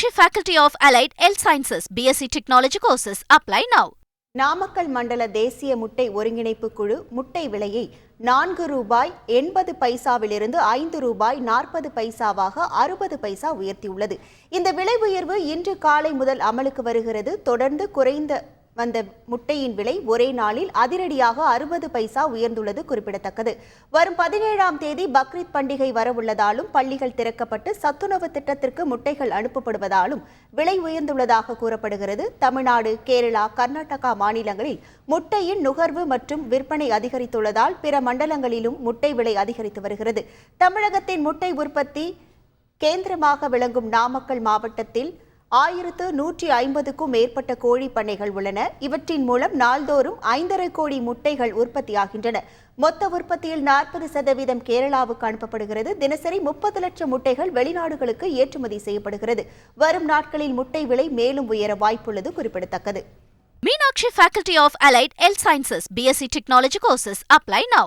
Meenakshi Faculty of Allied Health Sciences, BSc Technology courses. Apply now. Namakkal மண்டல தேசிய முட்டை ஒருங்கிணைப்பு குழு முட்டை விலையை ₹4.80 ₹5.40 60 உயர்த்தியுள்ளது. இந்த விலை உயர்வு இன்று காலை முதல் அமலுக்கு வருகிறது. தொடர்ந்து குறைந்த வந்த முட்டையின் விலை ஒரே நாளில் அதிரடியாக 60 உயர்ந்துள்ளது குறிப்பிடத்தக்கது. வரும் 17ஆம் தேதி பக்ரீத் பண்டிகை வரவுள்ளதாலும் பள்ளிகள் திறக்கப்பட்டு சத்துணவு திட்டத்திற்கு முட்டைகள் அனுப்பப்படுவதாலும் விலை உயர்ந்துள்ளதாக கூறப்படுகிறது. தமிழ்நாடு, கேரளா, கர்நாடகா மாநிலங்களில் முட்டையின் நுகர்வு மற்றும் விற்பனை அதிகரித்துள்ளதால் பிற மண்டலங்களிலும் முட்டை விலை அதிகரித்து வருகிறது. தமிழகத்தின் முட்டை உற்பத்தி கேந்திரமாக விளங்கும் நாமக்கல் மாவட்டத்தில் 1150க்கும் மேற்பட்ட கோழி பண்ணைகள் உள்ளன. இவற்றின் மூலம் நாள்தோறும் 5.5 கோடி முட்டைகள் உற்பத்தியாகின்றன. மொத்த உற்பத்தியில் 40% கேரளாவுக்கு அனுப்பப்படுகிறது. தினசரி 30 லட்சம் முட்டைகள் வெளிநாடுகளுக்கு ஏற்றுமதி செய்யப்படுகிறது. வரும் நாட்களில் முட்டை விலை மேலும் உயர வாய்ப்புள்ளது குறிப்பிடத்தக்கது. Meenakshi Faculty of Allied Health Sciences, BSc Technology courses. Apply now.